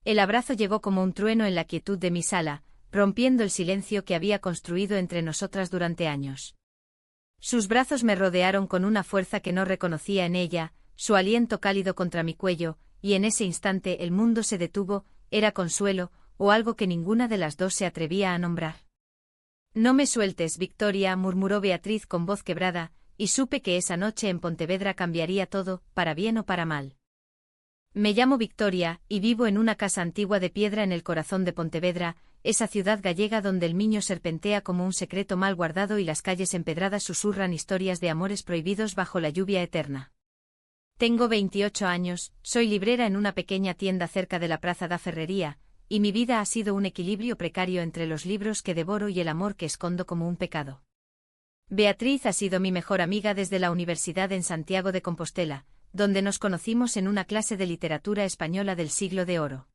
El abrazo llegó como un trueno en la quietud de mi sala, rompiendo el silencio que había construido entre nosotras durante años. Sus brazos me rodearon con una fuerza que no reconocía en ella, su aliento cálido contra mi cuello, y en ese instante el mundo se detuvo, era consuelo, o algo que ninguna de las dos se atrevía a nombrar. No me sueltes, Victoria, murmuró Beatriz con voz quebrada, y supe que esa noche en Pontevedra cambiaría todo, para bien o para mal. Me llamo Victoria, y vivo en una casa antigua de piedra en el corazón de Pontevedra, esa ciudad gallega donde el Miño serpentea como un secreto mal guardado y las calles empedradas susurran historias de amores prohibidos bajo la lluvia eterna. Tengo 28 años, soy librera en una pequeña tienda cerca de la Praza da Ferrería, y mi vida ha sido un equilibrio precario entre los libros que devoro y el amor que escondo como un pecado. Beatriz ha sido mi mejor amiga desde la universidad en Santiago de Compostela, donde nos conocimos en una clase de literatura española del siglo de oro.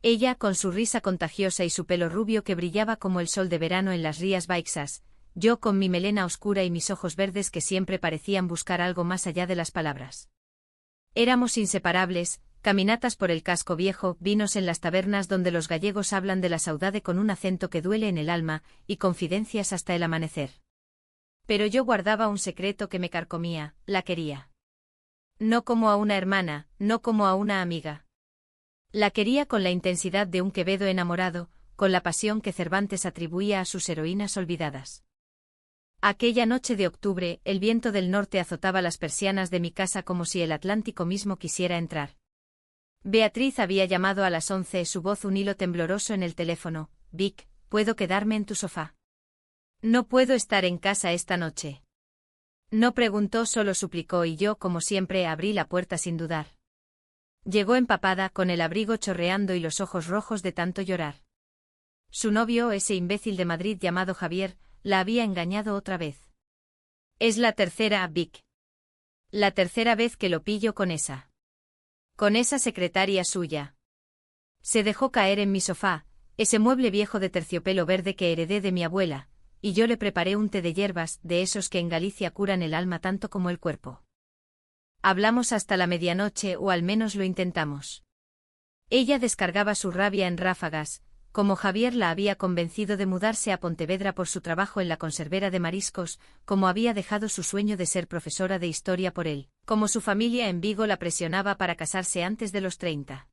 Ella, con su risa contagiosa y su pelo rubio que brillaba como el sol de verano en las Rías Baixas, yo con mi melena oscura y mis ojos verdes que siempre parecían buscar algo más allá de las palabras. Éramos inseparables, caminatas por el casco viejo, vinos en las tabernas donde los gallegos hablan de la saudade con un acento que duele en el alma, y confidencias hasta el amanecer. Pero yo guardaba un secreto que me carcomía, la quería. No como a una hermana, no como a una amiga. La quería con la intensidad de un Quevedo enamorado, con la pasión que Cervantes atribuía a sus heroínas olvidadas. Aquella noche de octubre, el viento del norte azotaba las persianas de mi casa como si el Atlántico mismo quisiera entrar. Beatriz había llamado a las 11, su voz un hilo tembloroso en el teléfono. Vic, ¿puedo quedarme en tu sofá? No puedo estar en casa esta noche. No preguntó, solo suplicó y yo, como siempre, abrí la puerta sin dudar. Llegó empapada, con el abrigo chorreando y los ojos rojos de tanto llorar. Su novio, ese imbécil de Madrid llamado Javier, la había engañado otra vez. Es la tercera, Vic. La tercera vez que lo pillo con esa. Con esa secretaria suya. Se dejó caer en mi sofá, ese mueble viejo de terciopelo verde que heredé de mi abuela, y yo le preparé un té de hierbas, de esos que en Galicia curan el alma tanto como el cuerpo. Hablamos hasta la medianoche, o al menos lo intentamos. Ella descargaba su rabia en ráfagas, como Javier la había convencido de mudarse a Pontevedra por su trabajo en la conservera de mariscos, como había dejado su sueño de ser profesora de historia por él, como su familia en Vigo la presionaba para casarse antes de los 30.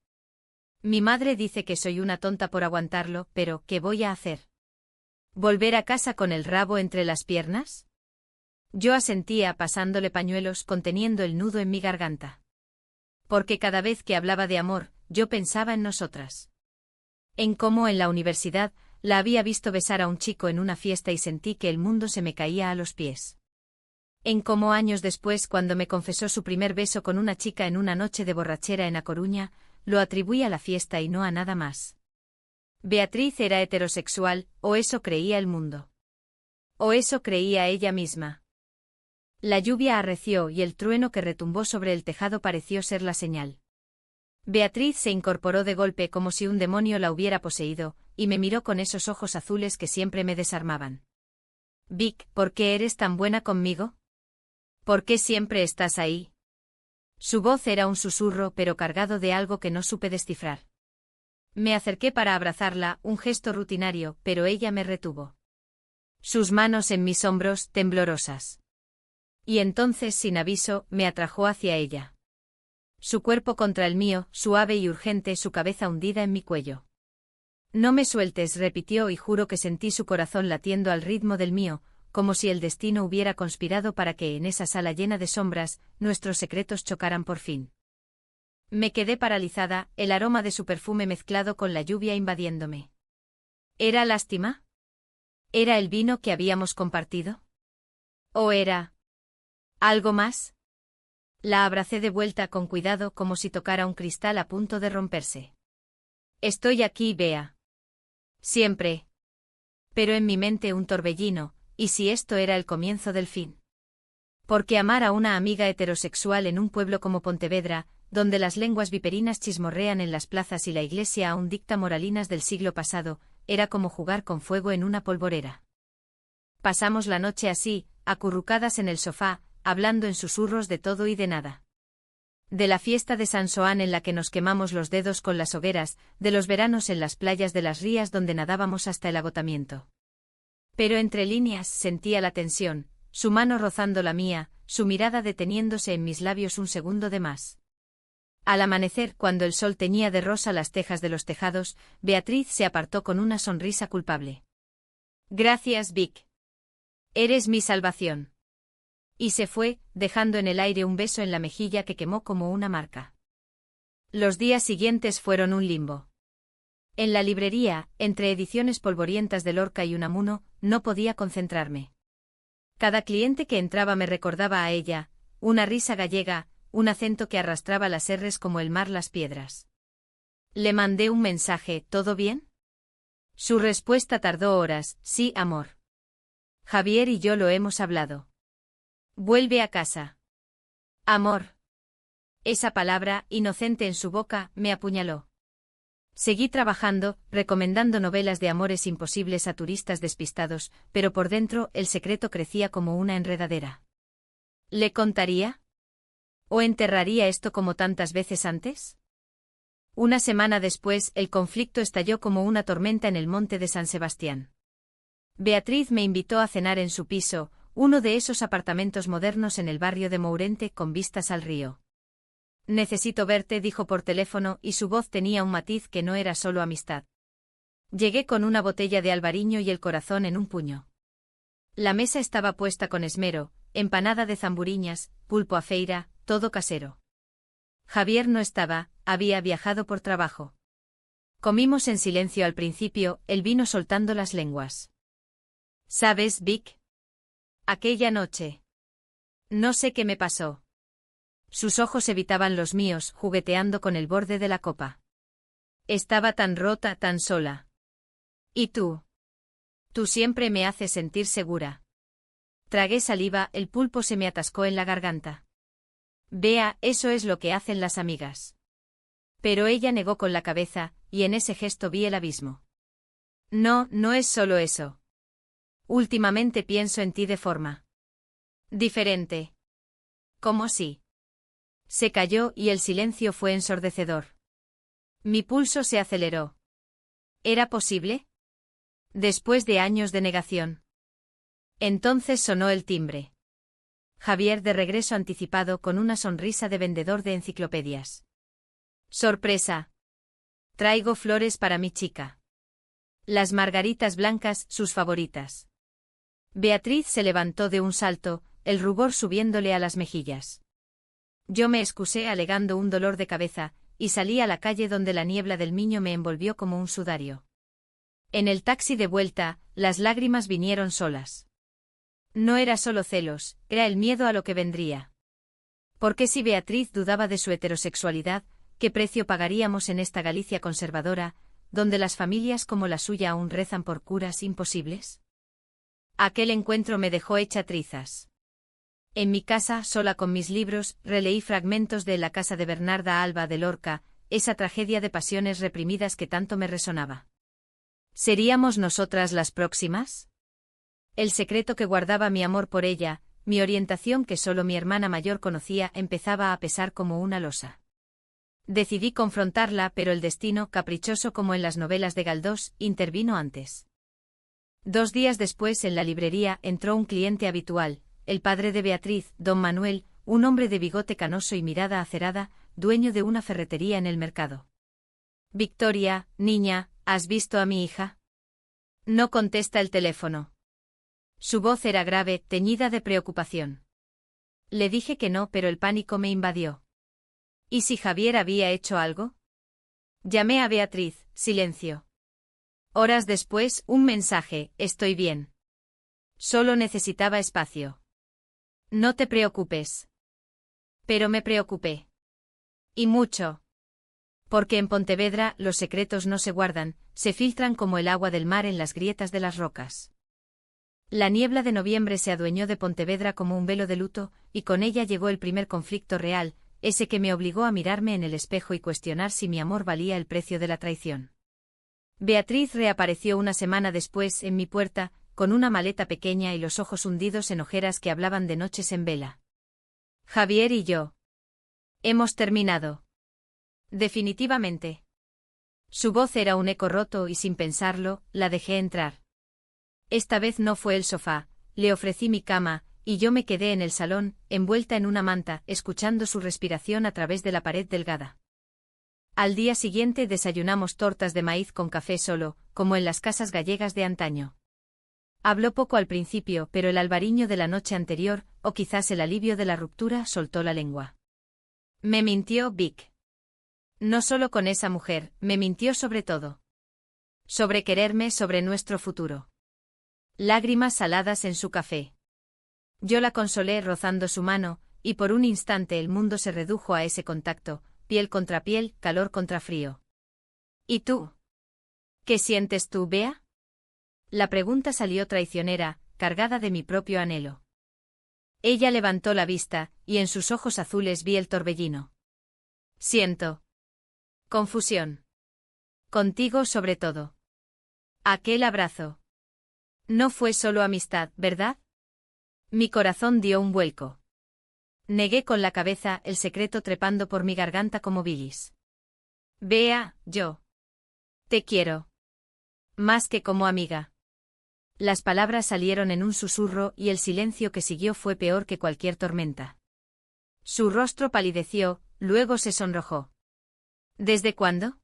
Mi madre dice que soy una tonta por aguantarlo, pero ¿qué voy a hacer? ¿Volver a casa con el rabo entre las piernas? Yo asentía, pasándole pañuelos, conteniendo el nudo en mi garganta. Porque cada vez que hablaba de amor, yo pensaba en nosotras. En cómo en la universidad la había visto besar a un chico en una fiesta y sentí que el mundo se me caía a los pies. En cómo años después, cuando me confesó su primer beso con una chica en una noche de borrachera en A Coruña, lo atribuí a la fiesta y no a nada más. Beatriz era heterosexual, o eso creía el mundo. O eso creía ella misma. La lluvia arreció y el trueno que retumbó sobre el tejado pareció ser la señal. Beatriz se incorporó de golpe como si un demonio la hubiera poseído, y me miró con esos ojos azules que siempre me desarmaban. Vic, ¿por qué eres tan buena conmigo? ¿Por qué siempre estás ahí? Su voz era un susurro, pero cargado de algo que no supe descifrar. Me acerqué para abrazarla, un gesto rutinario, pero ella me retuvo. Sus manos en mis hombros, temblorosas. Y entonces, sin aviso, me atrajo hacia ella. Su cuerpo contra el mío, suave y urgente, su cabeza hundida en mi cuello. No me sueltes, repitió, y juro que sentí su corazón latiendo al ritmo del mío, como si el destino hubiera conspirado para que en esa sala llena de sombras, nuestros secretos chocaran por fin. Me quedé paralizada, el aroma de su perfume mezclado con la lluvia invadiéndome. ¿Era lástima? ¿Era el vino que habíamos compartido? ¿O era algo más? La abracé de vuelta con cuidado como si tocara un cristal a punto de romperse. Estoy aquí, Bea. Siempre. Pero en mi mente un torbellino, ¿y si esto era el comienzo del fin? Porque amar a una amiga heterosexual en un pueblo como Pontevedra, donde las lenguas viperinas chismorrean en las plazas y la iglesia aún dicta moralinas del siglo pasado, era como jugar con fuego en una polvorera. Pasamos la noche así, acurrucadas en el sofá, hablando en susurros de todo y de nada. De la fiesta de San Xoán en la que nos quemamos los dedos con las hogueras, de los veranos en las playas de las rías donde nadábamos hasta el agotamiento. Pero entre líneas sentía la tensión, su mano rozando la mía, su mirada deteniéndose en mis labios un segundo de más. Al amanecer, cuando el sol teñía de rosa las tejas de los tejados, Beatriz se apartó con una sonrisa culpable. Gracias, Vic. Eres mi salvación. Y se fue, dejando en el aire un beso en la mejilla que quemó como una marca. Los días siguientes fueron un limbo. En la librería, entre ediciones polvorientas de Lorca y Unamuno, no podía concentrarme. Cada cliente que entraba me recordaba a ella, una risa gallega, un acento que arrastraba las erres como el mar las piedras. Le mandé un mensaje, ¿todo bien? Su respuesta tardó horas, sí, amor. Javier y yo lo hemos hablado. Vuelve a casa. Amor. Esa palabra, inocente en su boca, me apuñaló. Seguí trabajando, recomendando novelas de amores imposibles a turistas despistados, pero por dentro el secreto crecía como una enredadera. ¿Le contaría? ¿O enterraría esto como tantas veces antes? Una semana después, el conflicto estalló como una tormenta en el monte de San Sebastián. Beatriz me invitó a cenar en su piso, uno de esos apartamentos modernos en el barrio de Mourente con vistas al río. Necesito verte, dijo por teléfono, y su voz tenía un matiz que no era solo amistad. Llegué con una botella de albariño y el corazón en un puño. La mesa estaba puesta con esmero, empanada de zamburiñas, pulpo a feira, todo casero. Javier no estaba, había viajado por trabajo. Comimos en silencio al principio, el vino soltando las lenguas. ¿Sabes, Vic? Aquella noche. No sé qué me pasó. Sus ojos evitaban los míos, jugueteando con el borde de la copa. Estaba tan rota, tan sola. ¿Y tú? Tú siempre me haces sentir segura. Tragué saliva, el pulpo se me atascó en la garganta. Vea, eso es lo que hacen las amigas. Pero ella negó con la cabeza, y en ese gesto vi el abismo. No, no es solo eso. Últimamente pienso en ti de forma diferente. ¿Cómo si? Se calló y el silencio fue ensordecedor. Mi pulso se aceleró. ¿Era posible? Después de años de negación. Entonces sonó el timbre. Javier de regreso anticipado con una sonrisa de vendedor de enciclopedias. Sorpresa. Traigo flores para mi chica. Las margaritas blancas, sus favoritas. Beatriz se levantó de un salto, el rubor subiéndole a las mejillas. Yo me excusé alegando un dolor de cabeza, y salí a la calle donde la niebla del Miño me envolvió como un sudario. En el taxi de vuelta, las lágrimas vinieron solas. No era solo celos, era el miedo a lo que vendría. Porque si Beatriz dudaba de su heterosexualidad, ¿qué precio pagaríamos en esta Galicia conservadora, donde las familias como la suya aún rezan por curas imposibles? Aquel encuentro me dejó hecha trizas. En mi casa, sola con mis libros, releí fragmentos de La casa de Bernarda Alba de Lorca, esa tragedia de pasiones reprimidas que tanto me resonaba. ¿Seríamos nosotras las próximas? El secreto que guardaba mi amor por ella, mi orientación que solo mi hermana mayor conocía, empezaba a pesar como una losa. Decidí confrontarla, pero el destino, caprichoso como en las novelas de Galdós, intervino antes. 2 días después, en la librería, entró un cliente habitual, el padre de Beatriz, don Manuel, un hombre de bigote canoso y mirada acerada, dueño de una ferretería en el mercado. Victoria, niña, ¿has visto a mi hija? No contesta el teléfono. Su voz era grave, teñida de preocupación. Le dije que no, pero el pánico me invadió. ¿Y si Javier había hecho algo? Llamé a Beatriz, silencio. Horas después, un mensaje, estoy bien. Solo necesitaba espacio. No te preocupes. Pero me preocupé. Y mucho. Porque en Pontevedra los secretos no se guardan, se filtran como el agua del mar en las grietas de las rocas. La niebla de noviembre se adueñó de Pontevedra como un velo de luto, y con ella llegó el primer conflicto real, ese que me obligó a mirarme en el espejo y cuestionar si mi amor valía el precio de la traición. Beatriz reapareció una semana después en mi puerta, con una maleta pequeña y los ojos hundidos en ojeras que hablaban de noches en vela. Javier y yo. Hemos terminado. Definitivamente. Su voz era un eco roto y sin pensarlo, la dejé entrar. Esta vez no fue el sofá, le ofrecí mi cama, y yo me quedé en el salón, envuelta en una manta, escuchando su respiración a través de la pared delgada. Al día siguiente desayunamos tortas de maíz con café solo, como en las casas gallegas de antaño. Habló poco al principio, pero el albariño de la noche anterior, o quizás el alivio de la ruptura, soltó la lengua. Me mintió Vic. No solo con esa mujer, me mintió sobre todo. Sobre quererme, sobre nuestro futuro. Lágrimas saladas en su café. Yo la consolé rozando su mano, y por un instante el mundo se redujo a ese contacto, piel contra piel, calor contra frío. ¿Y tú? ¿Qué sientes tú, Bea? La pregunta salió traicionera, cargada de mi propio anhelo. Ella levantó la vista, y en sus ojos azules vi el torbellino. Siento. Confusión. Contigo sobre todo. Aquel abrazo. No fue solo amistad, ¿verdad? Mi corazón dio un vuelco. Negué con la cabeza, el secreto trepando por mi garganta como bilis. Bea, yo. Te quiero. Más que como amiga. Las palabras salieron en un susurro y el silencio que siguió fue peor que cualquier tormenta. Su rostro palideció, luego se sonrojó. ¿Desde cuándo?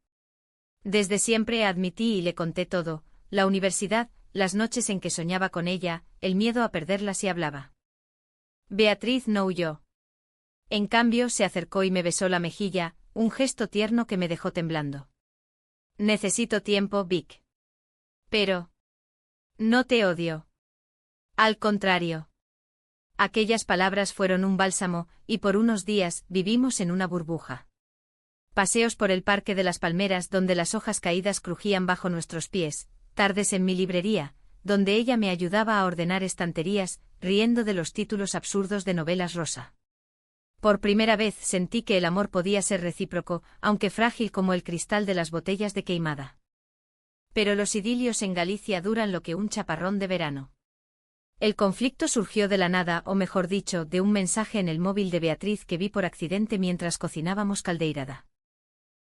Desde siempre, admití y le conté todo, la universidad, las noches en que soñaba con ella, el miedo a perderla si hablaba. Beatriz no huyó. En cambio se acercó y me besó la mejilla, un gesto tierno que me dejó temblando. Necesito tiempo, Vic. Pero... no te odio. Al contrario. Aquellas palabras fueron un bálsamo, y por unos días vivimos en una burbuja. Paseos por el Parque de las Palmeras donde las hojas caídas crujían bajo nuestros pies, tardes en mi librería, donde ella me ayudaba a ordenar estanterías, riendo de los títulos absurdos de novelas rosa. Por primera vez sentí que el amor podía ser recíproco, aunque frágil como el cristal de las botellas de Queimada. Pero los idilios en Galicia duran lo que un chaparrón de verano. El conflicto surgió de la nada, o mejor dicho, de un mensaje en el móvil de Beatriz que vi por accidente mientras cocinábamos caldeirada.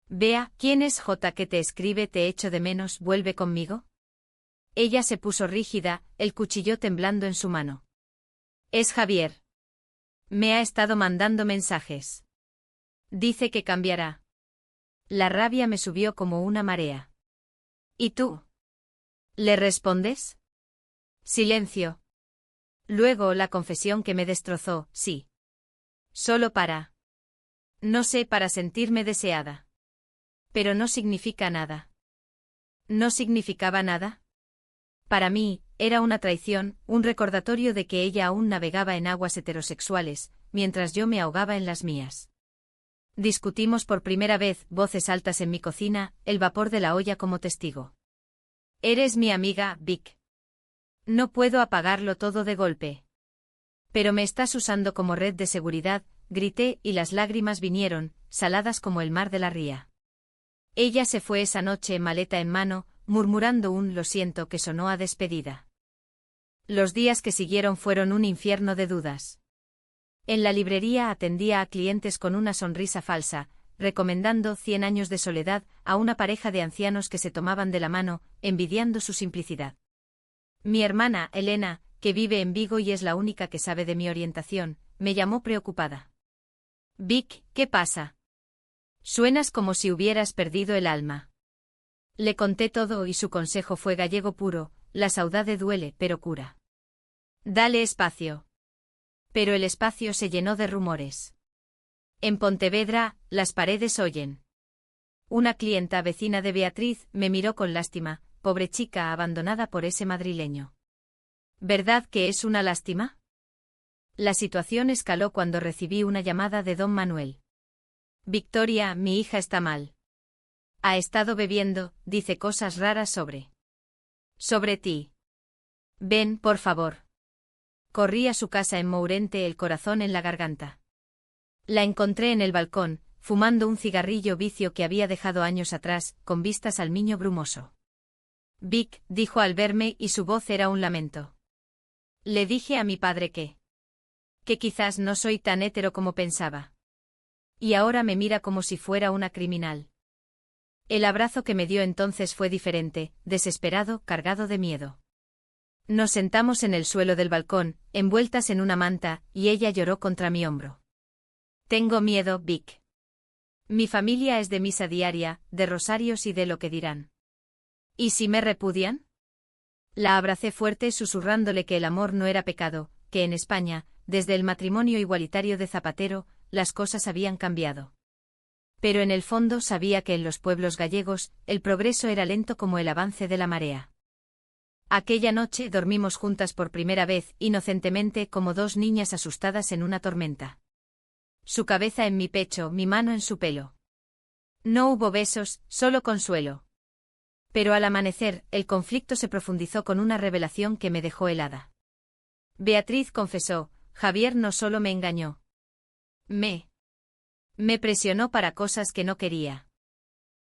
Bea, ¿quién es J que te escribe? Te echo de menos, ¿vuelve conmigo? Ella se puso rígida, el cuchillo temblando en su mano. Es Javier. Me ha estado mandando mensajes. Dice que cambiará. La rabia me subió como una marea. ¿Y tú? ¿Le respondes? Silencio. Luego la confesión que me destrozó, sí. Solo para... no sé, para sentirme deseada. Pero no significa nada. ¿No significaba nada? Para mí, era una traición, un recordatorio de que ella aún navegaba en aguas heterosexuales, mientras yo me ahogaba en las mías. Discutimos por primera vez, voces altas en mi cocina, el vapor de la olla como testigo. Eres mi amiga, Vic. No puedo apagarlo todo de golpe. Pero me estás usando como red de seguridad, grité y las lágrimas vinieron, saladas como el mar de la ría. Ella se fue esa noche, maleta en mano, murmurando un lo siento que sonó a despedida. Los días que siguieron fueron un infierno de dudas. En la librería atendía a clientes con una sonrisa falsa, recomendando 100 años de soledad a una pareja de ancianos que se tomaban de la mano, envidiando su simplicidad. Mi hermana, Elena, que vive en Vigo y es la única que sabe de mi orientación, me llamó preocupada. Vic, ¿qué pasa? Suenas como si hubieras perdido el alma. Le conté todo y su consejo fue gallego puro, la saudade duele, pero cura. Dale espacio. Pero el espacio se llenó de rumores. En Pontevedra, las paredes oyen. Una clienta vecina de Beatriz me miró con lástima, pobre chica abandonada por ese madrileño. ¿Verdad que es una lástima? La situación escaló cuando recibí una llamada de don Manuel. Victoria, mi hija está mal. Ha estado bebiendo, dice cosas raras sobre ti. Ven, por favor. Corrí a su casa en Mourente, el corazón en la garganta. La encontré en el balcón, fumando un cigarrillo vicio que había dejado años atrás, con vistas al Miño Brumoso. Vic, dijo al verme y su voz era un lamento. Le dije a mi padre que quizás no soy tan hétero como pensaba. Y ahora me mira como si fuera una criminal. El abrazo que me dio entonces fue diferente, desesperado, cargado de miedo. Nos sentamos en el suelo del balcón, envueltas en una manta, y ella lloró contra mi hombro. Tengo miedo, Vic. Mi familia es de misa diaria, de rosarios y de lo que dirán. ¿Y si me repudian? La abracé fuerte susurrándole que el amor no era pecado, que en España, desde el matrimonio igualitario de Zapatero, las cosas habían cambiado. Pero en el fondo sabía que en los pueblos gallegos, el progreso era lento como el avance de la marea. Aquella noche dormimos juntas por primera vez, inocentemente como dos niñas asustadas en una tormenta. Su cabeza en mi pecho, mi mano en su pelo. No hubo besos, solo consuelo. Pero al amanecer, el conflicto se profundizó con una revelación que me dejó helada. Beatriz confesó, Javier no solo me engañó. Me presionó para cosas que no quería.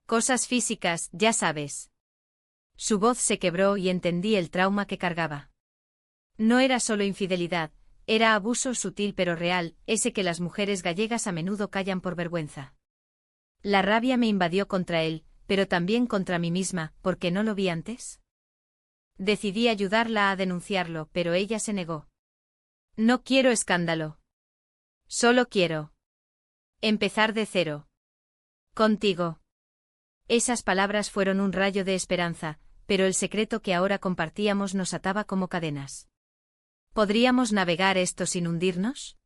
Cosas físicas, ya sabes. Su voz se quebró y entendí el trauma que cargaba. No era solo infidelidad, era abuso sutil pero real, ese que las mujeres gallegas a menudo callan por vergüenza. La rabia me invadió contra él, pero también contra mí misma, ¿por qué no lo vi antes? Decidí ayudarla a denunciarlo, pero ella se negó. No quiero escándalo. Solo quiero empezar de cero. Contigo. Esas palabras fueron un rayo de esperanza, pero el secreto que ahora compartíamos nos ataba como cadenas. ¿Podríamos navegar esto sin hundirnos?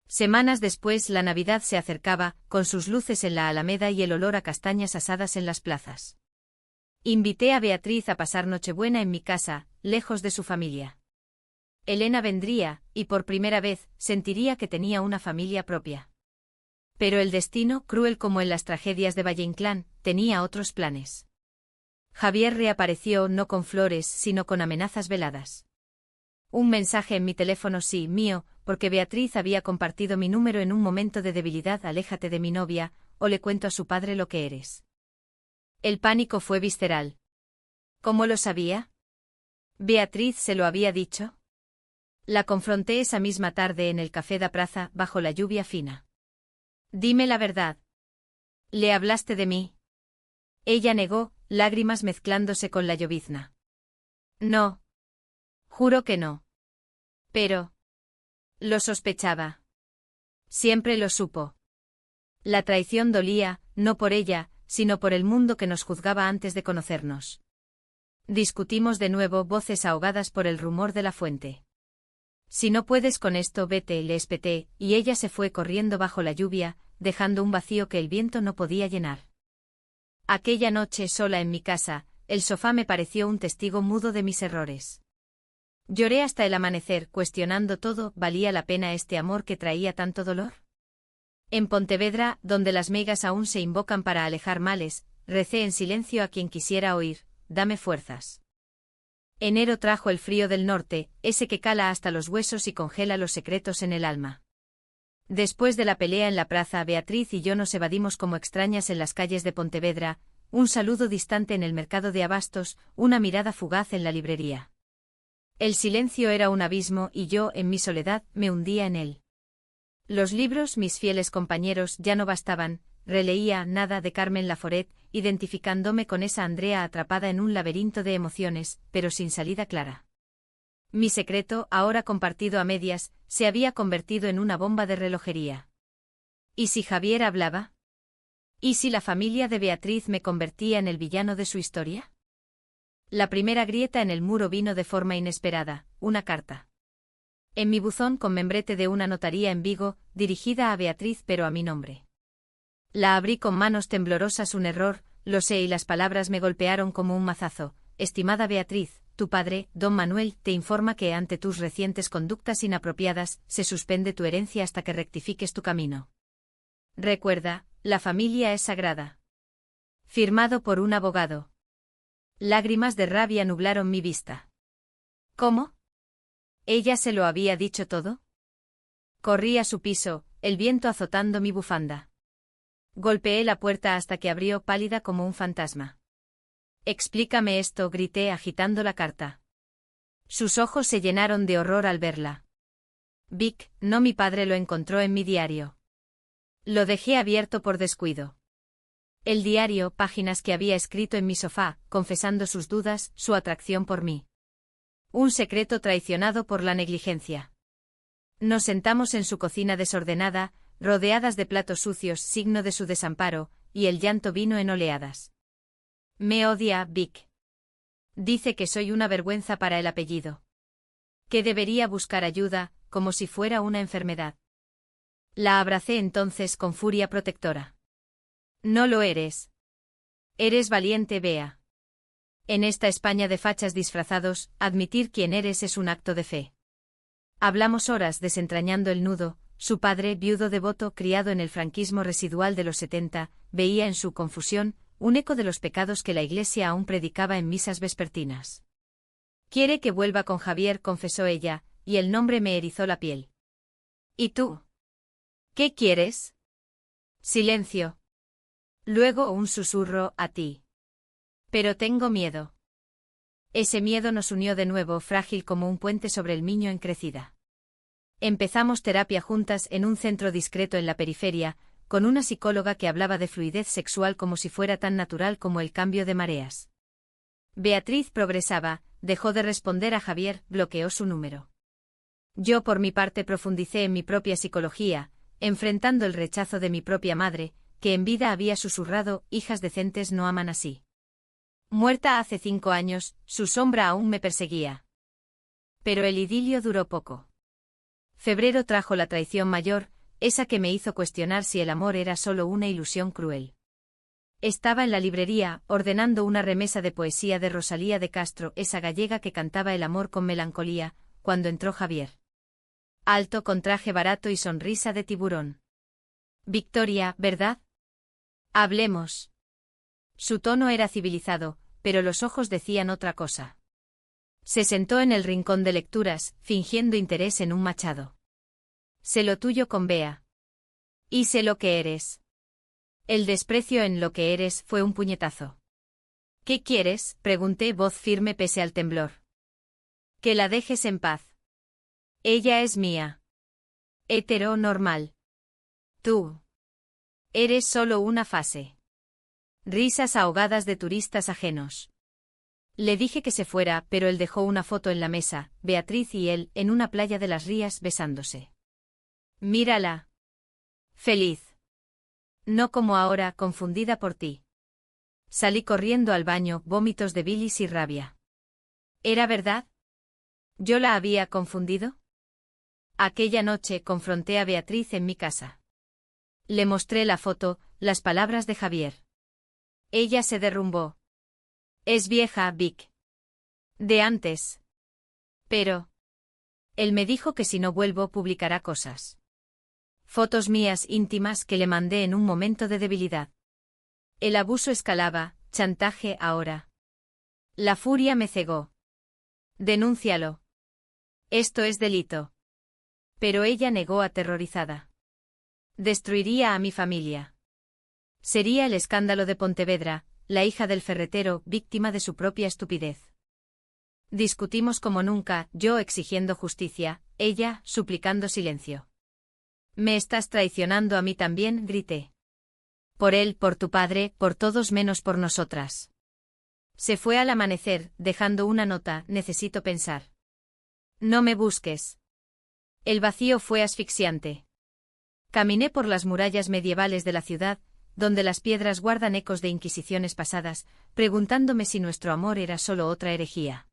Semanas después la Navidad se acercaba, con sus luces en la Alameda y el olor a castañas asadas en las plazas. Invité a Beatriz a pasar Nochebuena en mi casa, lejos de su familia. Elena vendría, y por primera vez, sentiría que tenía una familia propia. Pero el destino, cruel como en las tragedias de Valle Inclán, tenía otros planes. Javier reapareció no con flores, sino con amenazas veladas. Un mensaje en mi teléfono sí, mío, porque Beatriz había compartido mi número en un momento de debilidad. Aléjate de mi novia, o le cuento a su padre lo que eres. El pánico fue visceral. ¿Cómo lo sabía? ¿Beatriz se lo había dicho? La confronté esa misma tarde en el Café da Praza, bajo la lluvia fina. Dime la verdad. ¿Le hablaste de mí? Ella negó, lágrimas mezclándose con la llovizna. No. Juro que no. Pero lo sospechaba. Siempre lo supo. La traición dolía, no por ella, sino por el mundo que nos juzgaba antes de conocernos. Discutimos de nuevo, voces ahogadas por el rumor de la fuente. Si no puedes con esto, vete, le espeté, y ella se fue corriendo bajo la lluvia, dejando un vacío que el viento no podía llenar. Aquella noche sola en mi casa, el sofá me pareció un testigo mudo de mis errores. Lloré hasta el amanecer, cuestionando todo, ¿valía la pena este amor que traía tanto dolor? En Pontevedra, donde las meigas aún se invocan para alejar males, recé en silencio a quien quisiera oír, dame fuerzas. Enero trajo el frío del norte, ese que cala hasta los huesos y congela los secretos en el alma. Después de la pelea en la plaza, Beatriz y yo nos evadimos como extrañas en las calles de Pontevedra, un saludo distante en el mercado de abastos, una mirada fugaz en la librería. El silencio era un abismo y yo, en mi soledad, me hundía en él. Los libros, mis fieles compañeros, ya no bastaban, releía Nada de Carmen Laforet, identificándome con esa Andrea atrapada en un laberinto de emociones, pero sin salida clara. Mi secreto, ahora compartido a medias, se había convertido en una bomba de relojería. ¿Y si Javier hablaba? ¿Y si la familia de Beatriz me convertía en el villano de su historia? La primera grieta en el muro vino de forma inesperada, una carta. En mi buzón con membrete de una notaría en Vigo, dirigida a Beatriz pero a mi nombre. La abrí con manos temblorosas, un error, lo sé, y las palabras me golpearon como un mazazo. Estimada Beatriz, tu padre, don Manuel, te informa que ante tus recientes conductas inapropiadas, se suspende tu herencia hasta que rectifiques tu camino. Recuerda, la familia es sagrada. Firmado por un abogado. Lágrimas de rabia nublaron mi vista. ¿Cómo? ¿Ella se lo había dicho todo? Corrí a su piso, el viento azotando mi bufanda. Golpeé la puerta hasta que abrió, pálida como un fantasma. Explícame esto, grité agitando la carta. Sus ojos se llenaron de horror al verla. Vic, no, mi padre lo encontró en mi diario. Lo dejé abierto por descuido. El diario, páginas que había escrito en mi sofá, confesando sus dudas, su atracción por mí. Un secreto traicionado por la negligencia. Nos sentamos en su cocina desordenada, rodeadas de platos sucios, signo de su desamparo, y el llanto vino en oleadas. Me odia, Vic. Dice que soy una vergüenza para el apellido. Que debería buscar ayuda, como si fuera una enfermedad. La abracé entonces con furia protectora. No lo eres. Eres valiente, Bea. En esta España de fachas disfrazados, admitir quién eres es un acto de fe. Hablamos horas desentrañando el nudo. Su padre, viudo devoto criado en el franquismo residual de los 70, veía en su confusión un eco de los pecados que la Iglesia aún predicaba en misas vespertinas. Quiere que vuelva con Javier, confesó ella, y el nombre me erizó la piel. ¿Y tú? ¿Qué quieres? Silencio. Luego un susurro, a ti. Pero tengo miedo. Ese miedo nos unió de nuevo, frágil como un puente sobre el Miño en crecida. Empezamos terapia juntas en un centro discreto en la periferia, con una psicóloga que hablaba de fluidez sexual como si fuera tan natural como el cambio de mareas. Beatriz progresaba, dejó de responder a Javier, bloqueó su número. Yo por mi parte profundicé en mi propia psicología, enfrentando el rechazo de mi propia madre, que en vida había susurrado, hijas decentes no aman así. Muerta hace 5 años, su sombra aún me perseguía. Pero el idilio duró poco. Febrero trajo la traición mayor, esa que me hizo cuestionar si el amor era solo una ilusión cruel. Estaba en la librería, ordenando una remesa de poesía de Rosalía de Castro, esa gallega que cantaba el amor con melancolía, cuando entró Javier. Alto con traje barato y sonrisa de tiburón. Victoria, ¿verdad? Hablemos. Su tono era civilizado, pero los ojos decían otra cosa. Se sentó en el rincón de lecturas, fingiendo interés en un machado. Sé lo tuyo con Bea. Y sé lo que eres. El desprecio en lo que eres fue un puñetazo. ¿Qué quieres?, pregunté, voz firme pese al temblor. Que la dejes en paz. Ella es mía. Heteronormal. Tú. Eres solo una fase. Risas ahogadas de turistas ajenos. Le dije que se fuera, pero él dejó una foto en la mesa, Beatriz y él, en una playa de las Rías besándose. Mírala. Feliz. No como ahora, confundida por ti. Salí corriendo al baño, vómitos de bilis y rabia. ¿Era verdad? ¿Yo la había confundido? Aquella noche confronté a Beatriz en mi casa. Le mostré la foto, las palabras de Javier. Ella se derrumbó. Es vieja, Vic. De antes. Pero. Él me dijo que si no vuelvo publicará cosas. Fotos mías íntimas que le mandé en un momento de debilidad. El abuso escalaba, chantaje ahora. La furia me cegó. Denúncialo. Esto es delito. Pero ella negó aterrorizada. Destruiría a mi familia. Sería el escándalo de Pontevedra, la hija del ferretero, víctima de su propia estupidez. Discutimos como nunca, yo exigiendo justicia, ella suplicando silencio. Me estás traicionando a mí también, grité. Por él, por tu padre, por todos menos por nosotras. Se fue al amanecer, dejando una nota, necesito pensar. No me busques. El vacío fue asfixiante. Caminé por las murallas medievales de la ciudad, donde las piedras guardan ecos de inquisiciones pasadas, preguntándome si nuestro amor era solo otra herejía.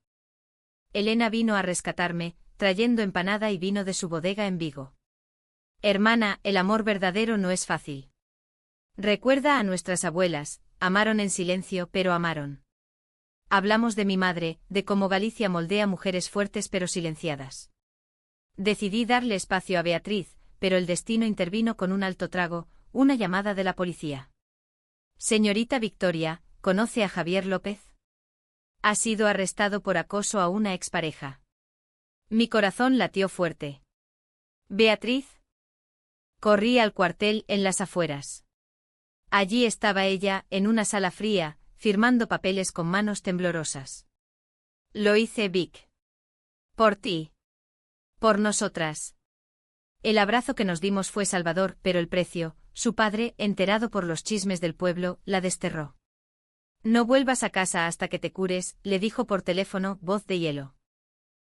Elena vino a rescatarme, trayendo empanada y vino de su bodega en Vigo. Hermana, el amor verdadero no es fácil. Recuerda a nuestras abuelas, amaron en silencio pero amaron. Hablamos de mi madre, de cómo Galicia moldea mujeres fuertes pero silenciadas. Decidí darle espacio a Beatriz, pero el destino intervino con un alto trago, una llamada de la policía. Señorita Victoria, ¿conoce a Javier López? Ha sido arrestado por acoso a una expareja. Mi corazón latió fuerte. ¿Beatriz? Corrí al cuartel en las afueras. Allí estaba ella, en una sala fría, firmando papeles con manos temblorosas. Lo hice, Vic. Por ti. Por nosotras. El abrazo que nos dimos fue salvador, pero el precio, su padre, enterado por los chismes del pueblo, la desterró. No vuelvas a casa hasta que te cures, le dijo por teléfono, voz de hielo.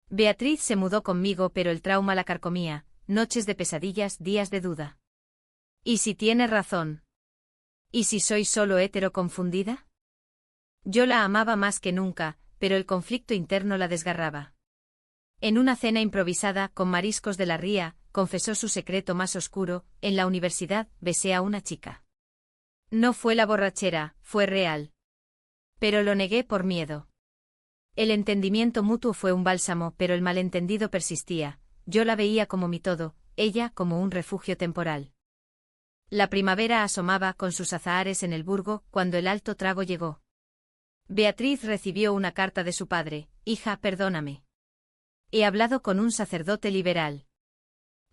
Beatriz se mudó conmigo, pero el trauma la carcomía, noches de pesadillas, días de duda. ¿Y si tiene razón? ¿Y si soy solo hétero confundida? Yo la amaba más que nunca, pero el conflicto interno la desgarraba. En una cena improvisada, con mariscos de la ría, confesó su secreto más oscuro: en la universidad, besé a una chica. No fue la borrachera, fue real. Pero lo negué por miedo. El entendimiento mutuo fue un bálsamo, pero el malentendido persistía. Yo la veía como mi todo, ella como un refugio temporal. La primavera asomaba con sus azahares en el burgo, cuando el alto trago llegó. Beatriz recibió una carta de su padre: hija, perdóname. He hablado con un sacerdote liberal.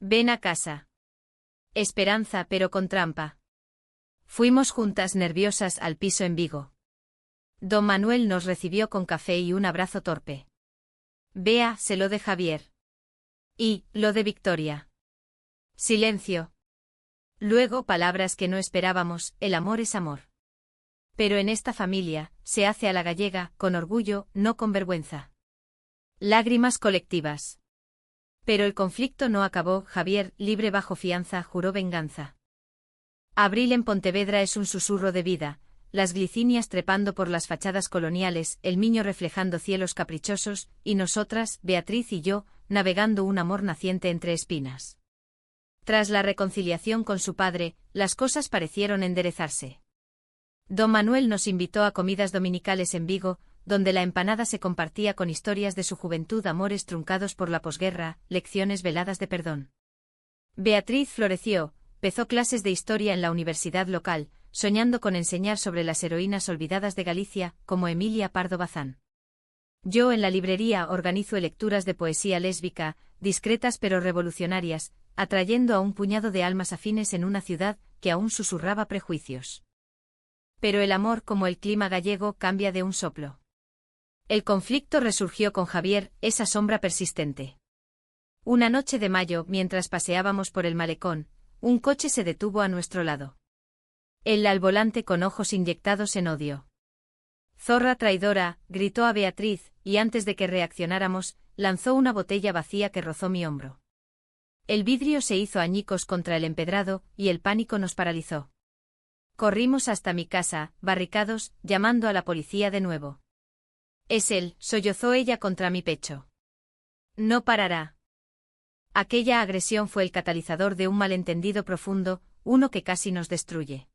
Ven a casa. Esperanza, pero con trampa. Fuimos juntas nerviosas al piso en Vigo. Don Manuel nos recibió con café y un abrazo torpe. Bea, se lo de Javier. Y, lo de Victoria. Silencio. Luego palabras que no esperábamos: el amor es amor. Pero en esta familia, se hace a la gallega, con orgullo, no con vergüenza. Lágrimas colectivas. Pero el conflicto no acabó. Javier, libre bajo fianza, juró venganza. Abril en Pontevedra es un susurro de vida, las glicinias trepando por las fachadas coloniales, el Miño reflejando cielos caprichosos, y nosotras, Beatriz y yo, navegando un amor naciente entre espinas. Tras la reconciliación con su padre, las cosas parecieron enderezarse. Don Manuel nos invitó a comidas dominicales en Vigo, donde la empanada se compartía con historias de su juventud, amores truncados por la posguerra, lecciones veladas de perdón. Beatriz floreció, empezó clases de historia en la universidad local, soñando con enseñar sobre las heroínas olvidadas de Galicia, como Emilia Pardo Bazán. Yo en la librería organizo lecturas de poesía lésbica, discretas pero revolucionarias, atrayendo a un puñado de almas afines en una ciudad que aún susurraba prejuicios. Pero el amor, como el clima gallego, cambia de un soplo. El conflicto resurgió con Javier, esa sombra persistente. Una noche de mayo, mientras paseábamos por el malecón, un coche se detuvo a nuestro lado. Él al volante con ojos inyectados en odio. Zorra traidora, gritó a Beatriz, y antes de que reaccionáramos, lanzó una botella vacía que rozó mi hombro. El vidrio se hizo añicos contra el empedrado, y el pánico nos paralizó. Corrimos hasta mi casa, barricados, llamando a la policía de nuevo. Es él, sollozó ella contra mi pecho. No parará. Aquella agresión fue el catalizador de un malentendido profundo, uno que casi nos destruye.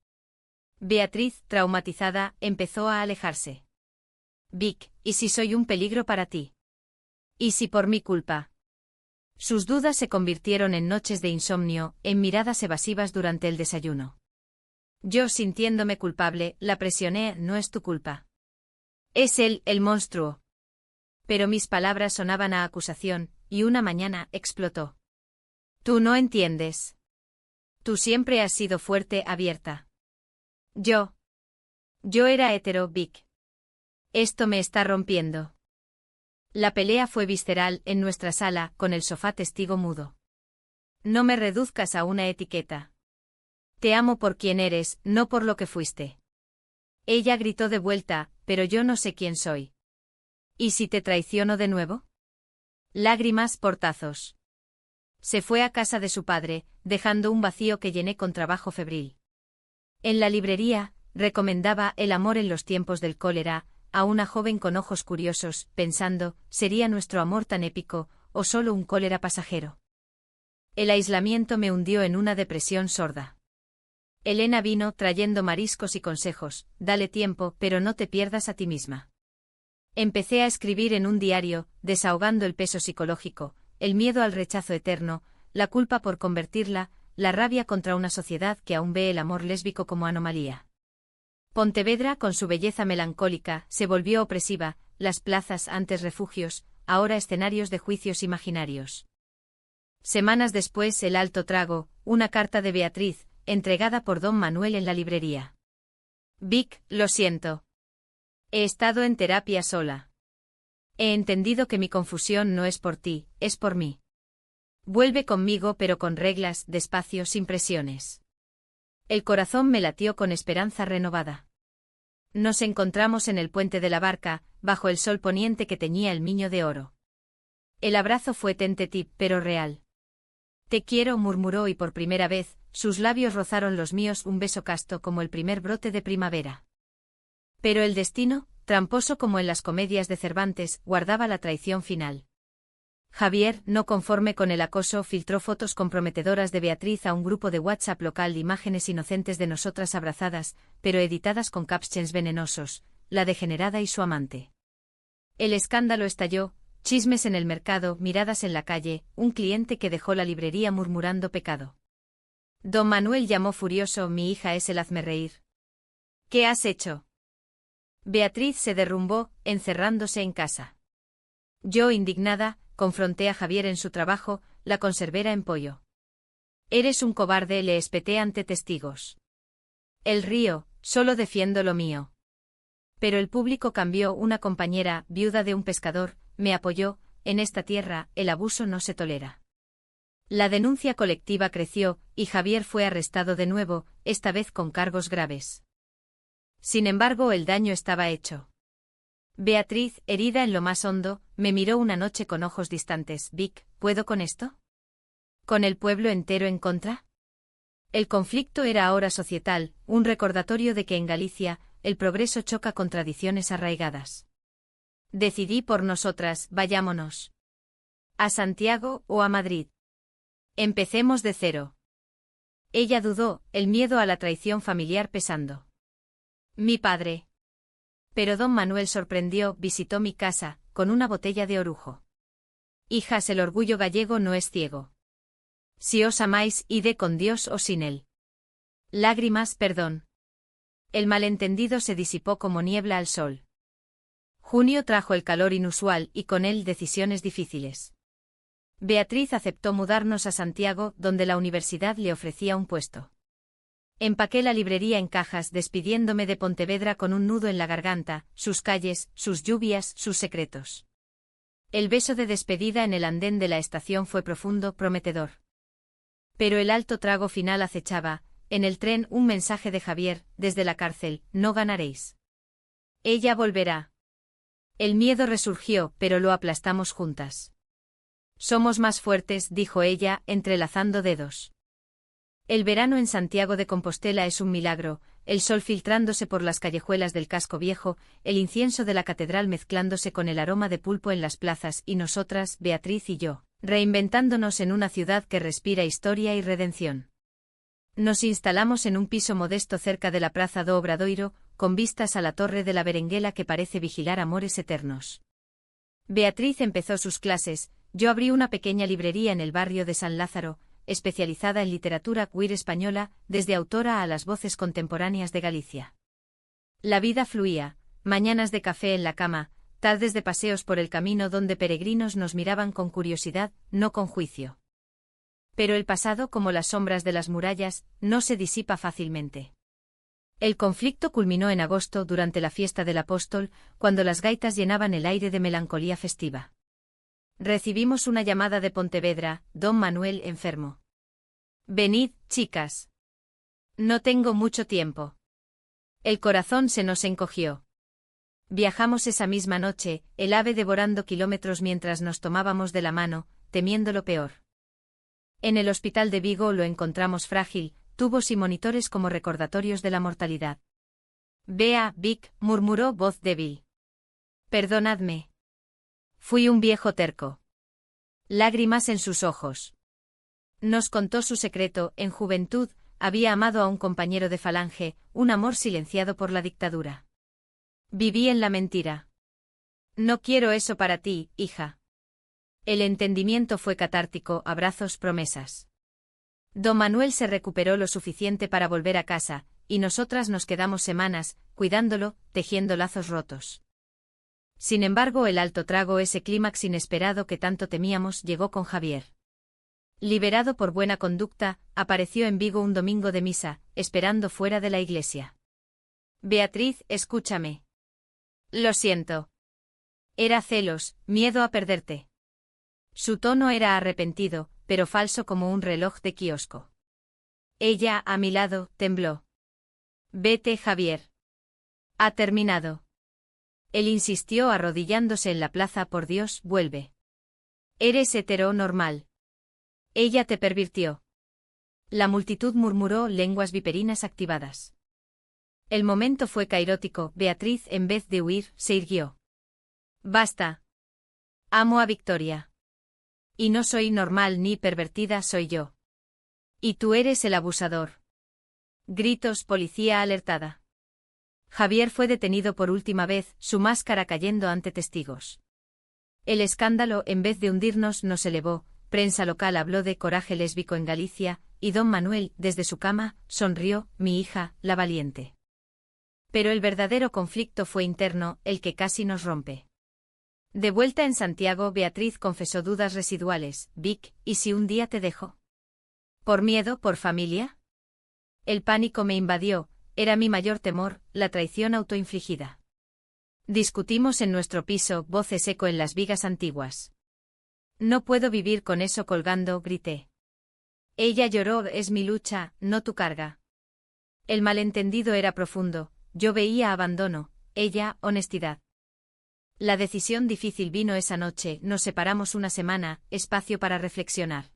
Beatriz, traumatizada, empezó a alejarse. Vic, ¿y si soy un peligro para ti? ¿Y si por mi culpa? Sus dudas se convirtieron en noches de insomnio, en miradas evasivas durante el desayuno. Yo, sintiéndome culpable, la presioné: no es tu culpa. Es él, el monstruo. Pero mis palabras sonaban a acusación, y una mañana explotó. Tú no entiendes. Tú siempre has sido fuerte, abierta. Yo era hetero, Vic. Esto me está rompiendo. La pelea fue visceral en nuestra sala, con el sofá testigo mudo. No me reduzcas a una etiqueta. Te amo por quien eres, no por lo que fuiste. Ella gritó de vuelta, pero yo no sé quién soy. ¿Y si te traiciono de nuevo? Lágrimas, portazos. Se fue a casa de su padre, dejando un vacío que llené con trabajo febril. En la librería, recomendaba El amor en los tiempos del cólera, a una joven con ojos curiosos, pensando, ¿sería nuestro amor tan épico, o solo un cólera pasajero? El aislamiento me hundió en una depresión sorda. Elena vino trayendo mariscos y consejos: dale tiempo, pero no te pierdas a ti misma. Empecé a escribir en un diario, desahogando el peso psicológico, el miedo al rechazo eterno, la culpa por convertirla, la rabia contra una sociedad que aún ve el amor lésbico como anomalía. Pontevedra, con su belleza melancólica, se volvió opresiva, las plazas, antes refugios, ahora escenarios de juicios imaginarios. Semanas después, el alto trago, una carta de Beatriz, entregada por don Manuel en la librería. Vic, lo siento. He estado en terapia sola. He entendido que mi confusión no es por ti, es por mí. Vuelve conmigo, pero con reglas, despacio, sin presiones. El corazón me latió con esperanza renovada. Nos encontramos en el puente de la barca, bajo el sol poniente que teñía el Miño de oro. El abrazo fue tentative, pero real. Te quiero, murmuró y por primera vez, sus labios rozaron los míos, un beso casto como el primer brote de primavera. Pero el destino, tramposo como en las comedias de Cervantes, guardaba la traición final. Javier, no conforme con el acoso, filtró fotos comprometedoras de Beatriz a un grupo de WhatsApp local, imágenes inocentes de nosotras abrazadas, pero editadas con captions venenosos, la degenerada y su amante. El escándalo estalló, chismes en el mercado, miradas en la calle, un cliente que dejó la librería murmurando pecado. Don Manuel llamó furioso: mi hija es el hazmerreír. ¿Qué has hecho? Beatriz se derrumbó, encerrándose en casa. Yo, indignada, confronté a Javier en su trabajo, la conservera en pollo. Eres un cobarde, le espeté ante testigos. El río, solo defiendo lo mío. Pero el público cambió, una compañera, viuda de un pescador, me apoyó: en esta tierra, el abuso no se tolera. La denuncia colectiva creció, y Javier fue arrestado de nuevo, esta vez con cargos graves. Sin embargo, el daño estaba hecho. Beatriz, herida en lo más hondo, me miró una noche con ojos distantes. Vic, ¿puedo con esto? ¿Con el pueblo entero en contra? El conflicto era ahora societal, un recordatorio de que en Galicia, el progreso choca con tradiciones arraigadas. Decidí por nosotras: vayámonos. ¿A Santiago o a Madrid? Empecemos de cero. Ella dudó, el miedo a la traición familiar pesando. Mi padre. Pero don Manuel sorprendió, visitó mi casa, con una botella de orujo. Hijas, el orgullo gallego no es ciego. Si os amáis, id con Dios o sin él. Lágrimas, perdón. El malentendido se disipó como niebla al sol. Junio trajo el calor inusual y con él decisiones difíciles. Beatriz aceptó mudarnos a Santiago, donde la universidad le ofrecía un puesto. Empaqué la librería en cajas, despidiéndome de Pontevedra con un nudo en la garganta, sus calles, sus lluvias, sus secretos. El beso de despedida en el andén de la estación fue profundo, prometedor. Pero el alto trago final acechaba, en el tren un mensaje de Javier, desde la cárcel: no ganaréis. Ella volverá. El miedo resurgió, pero lo aplastamos juntas. Somos más fuertes, dijo ella, entrelazando dedos. El verano en Santiago de Compostela es un milagro, el sol filtrándose por las callejuelas del casco viejo, el incienso de la catedral mezclándose con el aroma de pulpo en las plazas, y nosotras, Beatriz y yo, reinventándonos en una ciudad que respira historia y redención. Nos instalamos en un piso modesto cerca de la Praza do Obradoiro, con vistas a la Torre de la Berenguela que parece vigilar amores eternos. Beatriz empezó sus clases, yo abrí una pequeña librería en el barrio de San Lázaro, especializada en literatura queer española, desde autora a las voces contemporáneas de Galicia. La vida fluía, mañanas de café en la cama, tardes de paseos por el camino donde peregrinos nos miraban con curiosidad, no con juicio. Pero el pasado, como las sombras de las murallas, no se disipa fácilmente. El conflicto culminó en agosto durante la fiesta del Apóstol, cuando las gaitas llenaban el aire de melancolía festiva. Recibimos una llamada de Pontevedra: don Manuel enfermo. Venid, chicas. No tengo mucho tiempo. El corazón se nos encogió. Viajamos esa misma noche, el ave devorando kilómetros mientras nos tomábamos de la mano, temiendo lo peor. En el hospital de Vigo lo encontramos frágil, tubos y monitores como recordatorios de la mortalidad. Vea, Vic, murmuró voz débil. Perdonadme. Fui un viejo terco. Lágrimas en sus ojos. Nos contó su secreto: en juventud, había amado a un compañero de falange, un amor silenciado por la dictadura. Viví en la mentira. No quiero eso para ti, hija. El entendimiento fue catártico, abrazos, promesas. Don Manuel se recuperó lo suficiente para volver a casa, y nosotras nos quedamos semanas, cuidándolo, tejiendo lazos rotos. Sin embargo, el alto trago, ese clímax inesperado que tanto temíamos, llegó con Javier. Liberado por buena conducta, apareció en Vigo un domingo de misa, esperando fuera de la iglesia. Beatriz, escúchame. Lo siento. Era celos, miedo a perderte. Su tono era arrepentido, pero falso como un reloj de kiosco. Ella, a mi lado, tembló. Vete, Javier. Ha terminado. Él insistió arrodillándose en la plaza. Por Dios, vuelve. Eres heteronormal. Ella te pervirtió. La multitud murmuró, lenguas viperinas activadas. El momento fue cairótico. Beatriz, en vez de huir, se irguió. Basta. Amo a Victoria. Y no soy normal ni pervertida, soy yo. Y tú eres el abusador. Gritos, policía alertada. Javier fue detenido por última vez, su máscara cayendo ante testigos. El escándalo, en vez de hundirnos, nos elevó. Prensa local habló de coraje lésbico en Galicia, y don Manuel, desde su cama, sonrió, mi hija, la valiente. Pero el verdadero conflicto fue interno, el que casi nos rompe. De vuelta en Santiago, Beatriz confesó dudas residuales. Vic, ¿y si un día te dejo? ¿Por miedo, por familia? El pánico me invadió, era mi mayor temor, la traición autoinfligida. Discutimos en nuestro piso, voces eco en las vigas antiguas. No puedo vivir con eso colgando, grité. Ella lloró, es mi lucha, no tu carga. El malentendido era profundo, yo veía abandono, ella, honestidad. La decisión difícil vino esa noche, nos separamos una semana, espacio para reflexionar.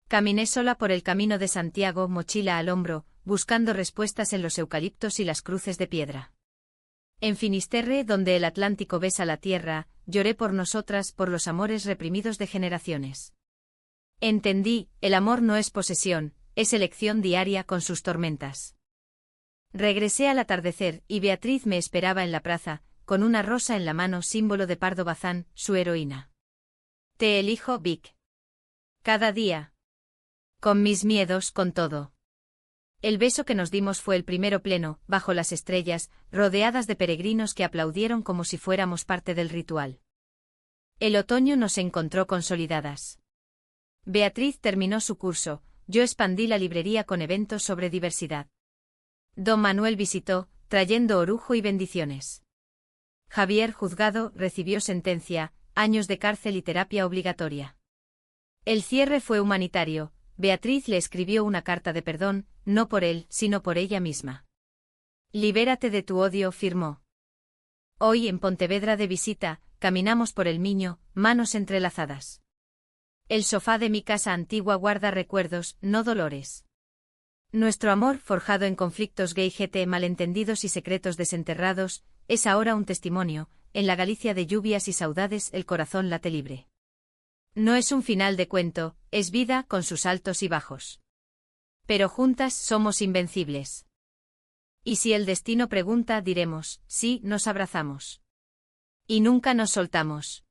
Caminé sola por el camino de Santiago, mochila al hombro, buscando respuestas en los eucaliptos y las cruces de piedra. En Finisterre, donde el Atlántico besa la tierra, lloré por nosotras, por los amores reprimidos de generaciones. Entendí, el amor no es posesión, es elección diaria con sus tormentas. Regresé al atardecer, y Beatriz me esperaba en la plaza, con una rosa en la mano, símbolo de Pardo Bazán, su heroína. Te elijo, Vic. Cada día. Con mis miedos, con todo. El beso que nos dimos fue el primero pleno, bajo las estrellas, rodeadas de peregrinos que aplaudieron como si fuéramos parte del ritual. El otoño nos encontró consolidadas. Beatriz terminó su curso, yo expandí la librería con eventos sobre diversidad. Don Manuel visitó, trayendo orujo y bendiciones. Javier, juzgado, recibió sentencia, años de cárcel y terapia obligatoria. El cierre fue humanitario. Beatriz le escribió una carta de perdón, no por él, sino por ella misma. Libérate de tu odio, firmó. Hoy en Pontevedra de visita, caminamos por el Miño, manos entrelazadas. El sofá de mi casa antigua guarda recuerdos, no dolores. Nuestro amor, forjado en conflictos gay-GT, malentendidos y secretos desenterrados, es ahora un testimonio, en la Galicia de lluvias y saudades el corazón late libre. No es un final de cuento, es vida con sus altos y bajos. Pero juntas somos invencibles. Y si el destino pregunta, diremos, sí, nos abrazamos. Y nunca nos soltamos.